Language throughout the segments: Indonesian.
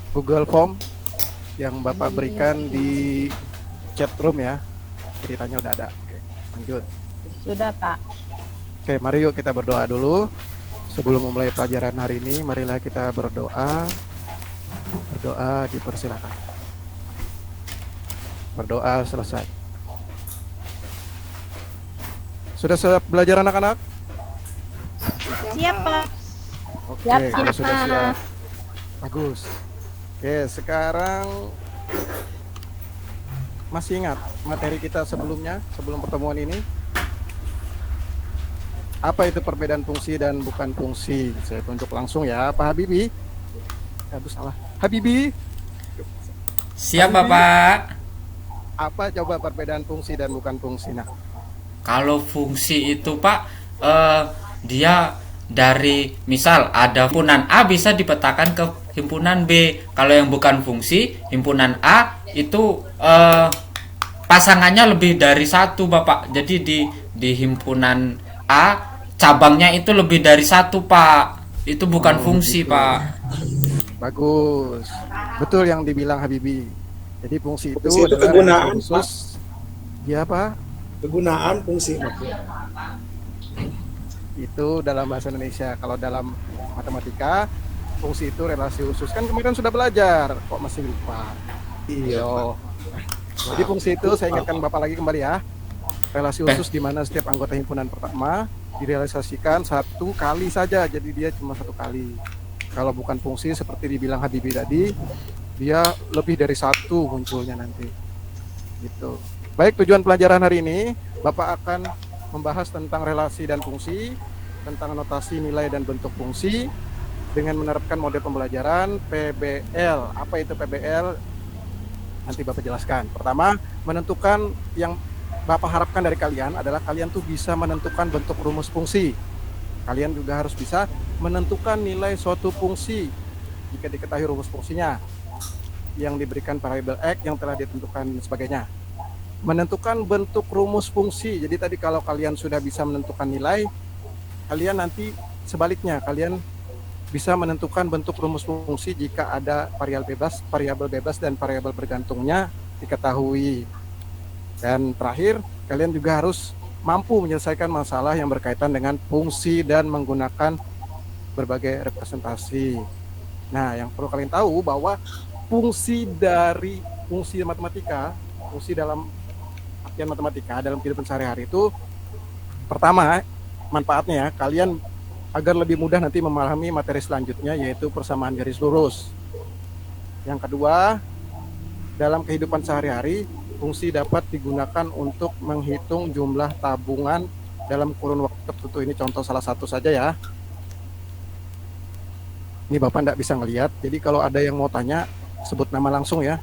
Google Form yang Bapak berikan di chat room ya. Ceritanya udah ada. Oke, lanjut. Sudah, Pak. Oke, mari yuk kita berdoa dulu. Sebelum memulai pelajaran hari ini, marilah kita berdoa. Berdoa dipersilakan. Berdoa selesai. Sudah siap belajar anak-anak? Siap, Pak. Oke, Siap, kalau sudah Pak. siap. Bagus. Oke, sekarang masih ingat materi kita sebelumnya, sebelum pertemuan ini? Apa itu perbedaan fungsi dan bukan fungsi? Saya tunjuk langsung ya, Pak Habibi. Aduh salah. Habibi, Siap, Habibi, Bapak. apa coba perbedaan fungsi dan bukan fungsi? Nah, Kalau fungsi itu, Pak, dia dari misal ada himpunan A bisa dipetakan ke himpunan B. Kalau yang bukan fungsi, himpunan A itu pasangannya lebih dari satu, Bapak. Jadi di himpunan A cabangnya itu lebih dari satu, Pak. Itu bukan fungsi, gitu. Pak. Bagus. Betul yang dibilang Habibi. Jadi fungsi itu Fungsi itu adalah kegunaan, relasi khusus. Ya, Pak. Kegunaan fungsi Itu dalam bahasa Indonesia. Kalau dalam matematika, fungsi itu relasi khusus. Kan kemarin sudah belajar, kok masih lupa? Iya. Jadi fungsi itu saya ingatkan Bapak lagi kembali ya. Relasi khusus di mana setiap anggota himpunan pertama direalisasikan satu kali saja. Jadi dia cuma satu kali. Kalau bukan fungsi seperti dibilang Habibi tadi, dia lebih dari satu munculnya nanti. Gitu. Baik, tujuan pelajaran hari ini, Bapak akan membahas tentang relasi dan fungsi, tentang notasi nilai dan bentuk fungsi, dengan menerapkan model pembelajaran PBL. Apa itu PBL? Nanti Bapak jelaskan. Pertama, menentukan yang Bapak harapkan dari kalian adalah kalian tuh bisa menentukan bentuk rumus fungsi. Kalian juga harus bisa menentukan nilai suatu fungsi jika diketahui rumus fungsinya yang diberikan variabel X yang telah ditentukan dan sebagainya. Menentukan bentuk rumus fungsi. Jadi tadi kalau kalian sudah bisa menentukan nilai, kalian nanti sebaliknya kalian bisa menentukan bentuk rumus fungsi jika ada variabel bebas dan variabel bergantungnya diketahui. Dan terakhir, kalian juga harus mampu menyelesaikan masalah yang berkaitan dengan fungsi dan menggunakan berbagai representasi. Nah, yang perlu kalian tahu bahwa fungsi dari fungsi matematika, fungsi dalam artian matematika dalam kehidupan sehari-hari itu, pertama manfaatnya ya, kalian agar lebih mudah nanti memahami materi selanjutnya yaitu persamaan garis lurus. Yang kedua, dalam kehidupan sehari-hari, fungsi dapat digunakan untuk menghitung jumlah tabungan dalam kurun waktu tertentu. Ini contoh salah satu saja ya. Ini Bapak tidak bisa ngelihat, jadi kalau ada yang mau tanya, sebut nama langsung ya.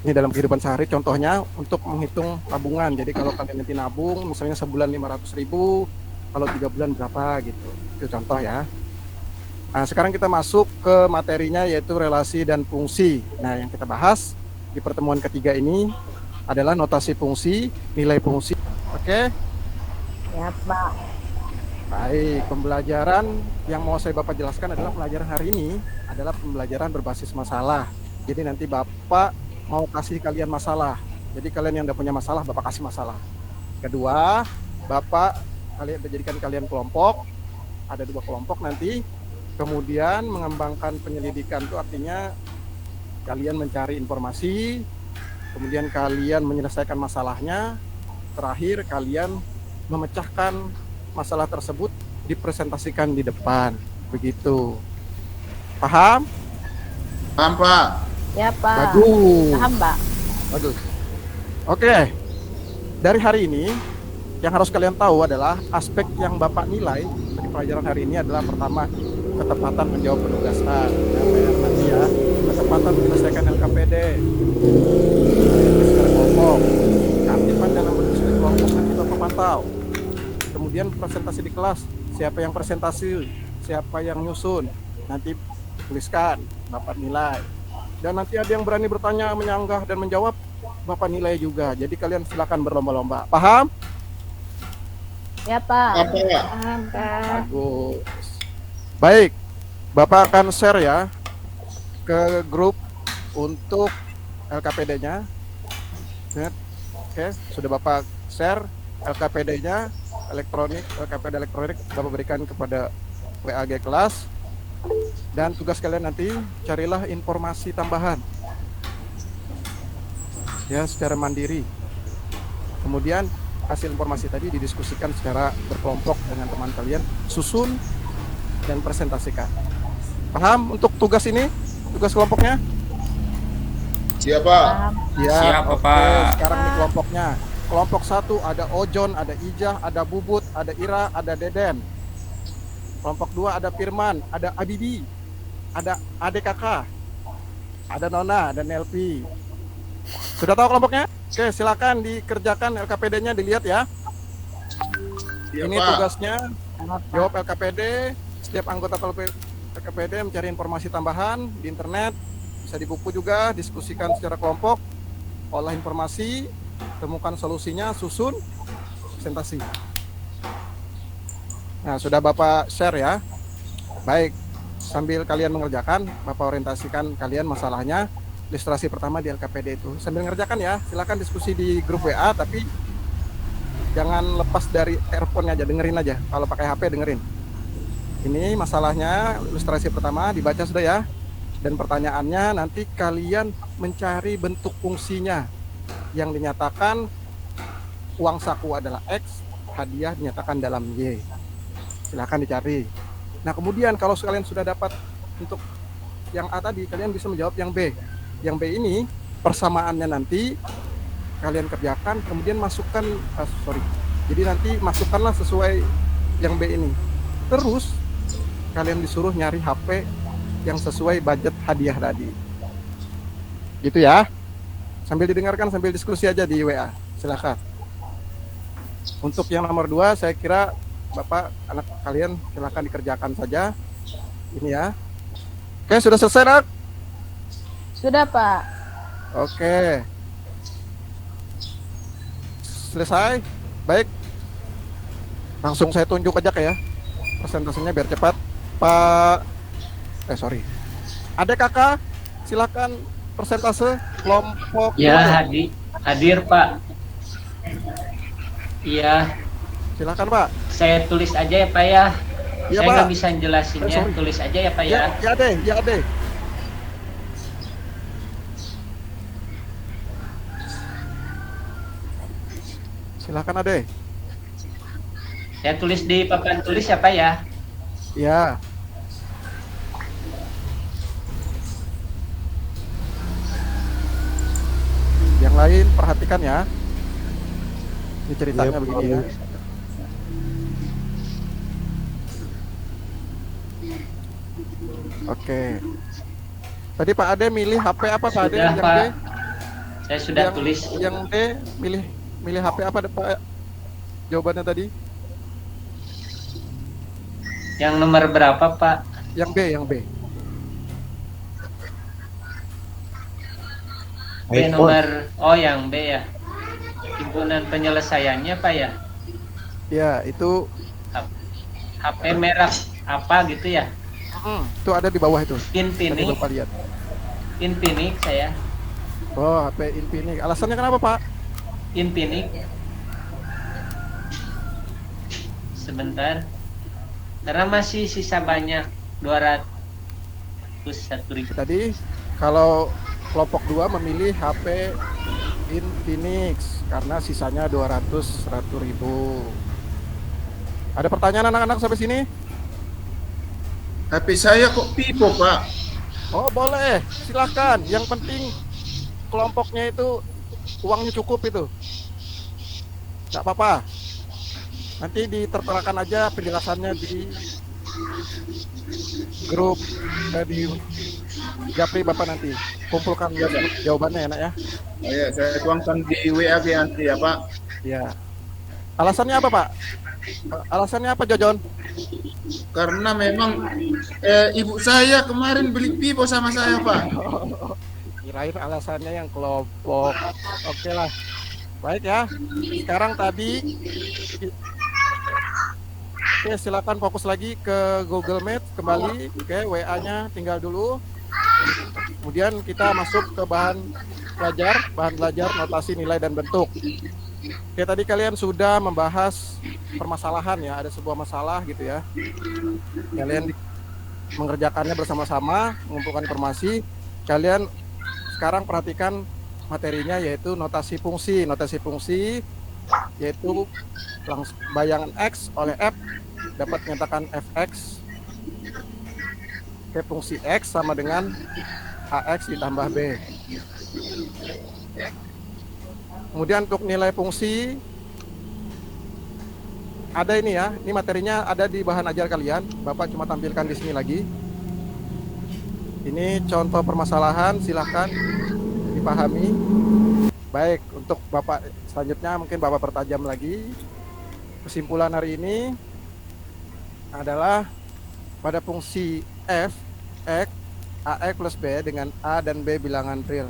Ini dalam kehidupan sehari, contohnya untuk menghitung tabungan. Jadi kalau kalian nanti nabung, misalnya sebulan 500.000, kalau 3 bulan berapa gitu. Itu contoh ya. Nah, sekarang kita masuk ke materinya yaitu relasi dan fungsi. Nah, yang kita bahas di pertemuan ketiga ini adalah notasi fungsi, nilai fungsi. Oke? Ya, Pak. Baik, pembelajaran yang mau saya Bapak jelaskan adalah pelajaran hari ini adalah pembelajaran berbasis masalah. Jadi nanti Bapak mau kasih kalian masalah. Jadi kalian yang udah punya masalah, Bapak kasih masalah. Kedua, Bapak menjadikan kalian kelompok. Ada 2 kelompok nanti. Kemudian mengembangkan penyelidikan itu artinya kalian mencari informasi, kemudian kalian menyelesaikan masalahnya, terakhir kalian memecahkan masalah tersebut dipresentasikan di depan. Begitu. Paham? Paham, Pak? Ya, Pak. Bagus. Paham, Pak. Bagus. Oke. Dari hari ini yang harus kalian tahu adalah aspek yang Bapak nilai dari pelajaran hari ini adalah pertama, ketepatan menjawab penugasan. Nanti ya, ketepatan menyelesaikan LKPD. Secara kelompok. Keaktifan dalam berdiskusi kelompok nanti Bapak pantau. Kemudian presentasi di kelas, siapa yang presentasi, siapa yang nyusun, nanti tuliskan, Bapak nilai. Dan nanti ada yang berani bertanya, menyanggah, dan menjawab, Bapak nilai juga. Jadi kalian silakan berlomba-lomba. Paham? Ya, Pak. Apa? Paham, Pak. Bagus. Baik. Bapak akan share ya ke grup untuk LKPD-nya. Oke, sudah Bapak share LKPD-nya elektronik, LKPD elektronik Bapak berikan kepada WAG kelas. Dan tugas kalian nanti carilah informasi tambahan ya secara mandiri. Kemudian hasil informasi tadi didiskusikan secara berkelompok dengan teman kalian, susun dan presentasikan. Paham untuk tugas ini? Tugas kelompoknya? Siapa? Paham. Ya, Siap, oke. Bapak. Sekarang ini kelompoknya. Kelompok 1 ada Ojon, ada Ijah, ada Bubut, ada Ira, ada Deden. Kelompok 2 ada Firman, ada Abibi, ada Ade Kakak, ada Nona, ada Nelpi. Sudah tahu kelompoknya? Oke, silakan dikerjakan LKPD-nya, dilihat ya. Siapa? Ini tugasnya, Siap, Pak. jawab LKPD. Setiap anggota LKPD mencari informasi tambahan di internet, bisa di buku juga, diskusikan secara kelompok, olah informasi, temukan solusinya, susun, presentasi. Nah, sudah Bapak share ya. Baik, sambil kalian mengerjakan, Bapak orientasikan kalian masalahnya. Ilustrasi pertama di LKPD itu. Sambil mengerjakan ya, silakan diskusi di grup WA, tapi jangan lepas dari earphone aja, dengerin aja. Kalau pakai HP dengerin. Ini masalahnya, ilustrasi pertama dibaca sudah ya. Dan pertanyaannya nanti kalian mencari bentuk fungsinya. Yang dinyatakan uang saku adalah X, hadiah dinyatakan dalam Y. Silakan dicari. Nah, kemudian kalau kalian sudah dapat untuk yang A tadi, kalian bisa menjawab yang B. Yang B ini persamaannya nanti kalian kerjakan, kemudian masukkan, jadi nanti masukkanlah sesuai yang B ini. Terus kalian disuruh nyari HP yang sesuai budget hadiah tadi. Gitu ya. Sambil didengarkan, sambil diskusi aja di WA. Silakan. Untuk yang nomor 2, saya kira Bapak, anak kalian silakan dikerjakan saja. Ini ya. Oke, sudah selesai, Nak? Sudah, Pak. Oke. Selesai. Baik. Langsung saya tunjuk aja ya. Presentasinya biar cepat. Adek kakak, silakan persentase kelompok. Ya, hadir Pak. Iya, Silakan Pak. saya tulis aja ya Pak ya. Iya, Saya Pak. nggak bisa jelasinnya, Sorry. tulis aja ya Pak ya. Ya deh, ya deh. Silakan Ade. Saya tulis di papan tulis ya Pak ya. Ya. Yang lain perhatikan ya. Ini ceritanya begini ya. Oke. Tadi Pak Ade milih HP apa Pak Ade? Sudah Yang Pak. D? Saya sudah tulis. Yang D milih HP apa Pak? Jawabannya tadi? Yang nomor berapa Pak? Yang B, yang B. B nomor, oh yang B ya. Himpunan penyelesaiannya Pak ya. Ya, itu HP merek apa gitu ya? itu ada di bawah itu. Tadi Infinix, Bapak lihat. Infinix saya. Oh, HP Infinix. Alasannya kenapa, Pak? Infinix. Sebentar. Karena masih sisa banyak 201.000. Tadi kalau kelompok 2 memilih HP Infinix karena sisanya 201.000. Ada pertanyaan anak-anak sampai sini? HP saya kok Vivo, Pak? Oh, boleh. Silahkan. Yang penting kelompoknya itu uangnya cukup itu. Nggak apa-apa. Nanti diterterakan aja penjelasannya di grup di Japri Bapak nanti. Kumpulkan jawabannya enak ya. Oh, ya, saya tuangkan di WA nanti ya, Pak. Ya. Alasannya apa, Pak? Alasannya apa, Jojon? Karena memang ibu saya kemarin beli Vivo sama saya, Pak. Kirain alasannya yang kelompok. Oke lah. Baik ya. Sekarang tadi Oke, silakan fokus lagi ke Google Meet kembali. Oke, WA-nya tinggal dulu. Kemudian kita masuk ke bahan belajar notasi nilai dan bentuk. Oke, tadi kalian sudah membahas permasalahan ya, ada sebuah masalah gitu ya. Kalian mengerjakannya bersama-sama, mengumpulkan informasi. Kalian sekarang perhatikan materinya yaitu notasi fungsi. Notasi fungsi yaitu bayangan X oleh F dapat menyatakan fx. Oke, fungsi X sama dengan AX ditambah B. Kemudian untuk nilai fungsi ada ini ya, ini materinya ada di bahan ajar kalian. Bapak cuma tampilkan di sini lagi. Ini contoh permasalahan, silahkan dipahami. Baik, untuk Bapak selanjutnya mungkin Bapak pertajam lagi. Kesimpulan hari ini adalah pada fungsi f, x, ax plus b dengan a dan b bilangan real,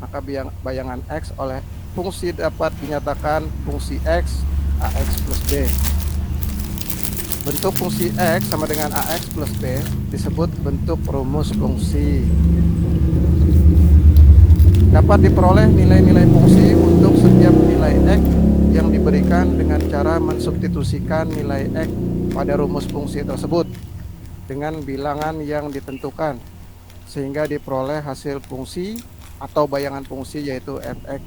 maka bayangan x oleh fungsi dapat dinyatakan fungsi x ax plus b. Bentuk fungsi x sama dengan ax plus b disebut bentuk rumus fungsi. Dapat diperoleh nilai-nilai fungsi untuk setiap nilai x yang diberikan dengan cara mensubstitusikan nilai x pada rumus fungsi tersebut dengan bilangan yang ditentukan sehingga diperoleh hasil fungsi atau bayangan fungsi yaitu fx.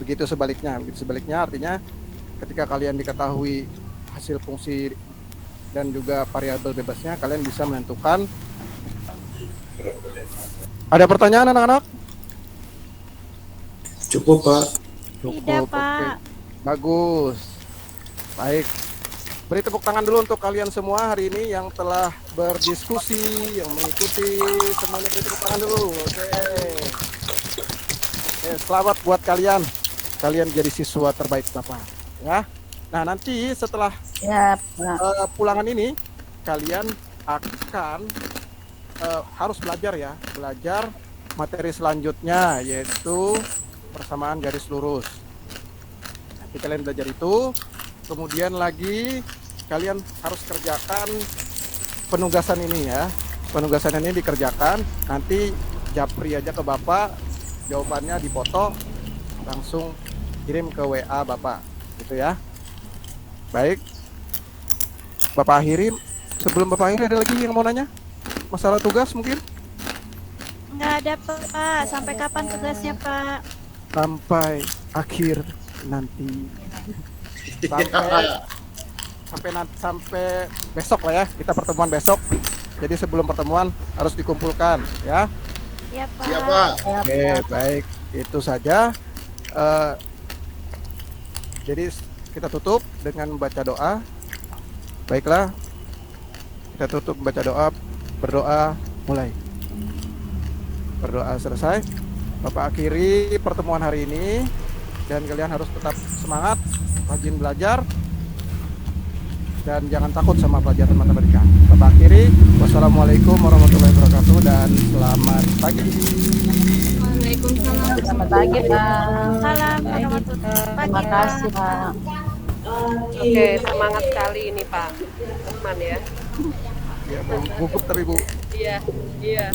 Begitu sebaliknya artinya ketika kalian diketahui hasil fungsi dan juga variabel bebasnya, kalian bisa menentukan. Ada pertanyaan anak-anak? Cukup, Pak. Tidak, Pak. Oke. Bagus. Baik. Beri tepuk tangan dulu untuk kalian semua hari ini yang telah berdiskusi, yang mengikuti. Semuanya beri tepuk tangan dulu. Oke. Oke, selamat buat kalian. Kalian jadi siswa terbaik Bapak. Ya. Nah, nanti setelah Ya, Pak. pulangan ini, kalian akan harus belajar ya. Belajar materi selanjutnya, yaitu persamaan garis lurus. Nanti kalian belajar itu. Kemudian lagi kalian harus kerjakan penugasan ini ya. Penugasan ini dikerjakan, nanti japri aja ke Bapak, jawabannya dipoto, langsung kirim ke WA Bapak, gitu ya. Baik, Bapak akhiri. Sebelum Bapak akhiri, ada lagi yang mau nanya? Masalah tugas mungkin? Nggak ada, Pak. Sampai kapan tugasnya, Pak? Sampai akhir nanti. Sampai besok lah ya, kita pertemuan besok. Jadi sebelum pertemuan harus dikumpulkan ya. Iya, Pak. Iya, Pak. Oke, baik, itu saja. Jadi kita tutup dengan membaca doa. Baiklah, kita tutup membaca doa. Berdoa mulai. Berdoa selesai. Bapak akhiri pertemuan hari ini. Dan kalian harus tetap semangat, rajin belajar, dan jangan takut sama pelajaran matematika. Bapak akhiri. Wassalamualaikum warahmatullahi wabarakatuh dan selamat pagi. Waalaikumsalam. Selamat pagi, Pak. Salam warahmatullahi Terima kasih, Pak. Oke, semangat sekali ini Pak Lukman ya. Ya, gugup tapi Bu. Iya, iya.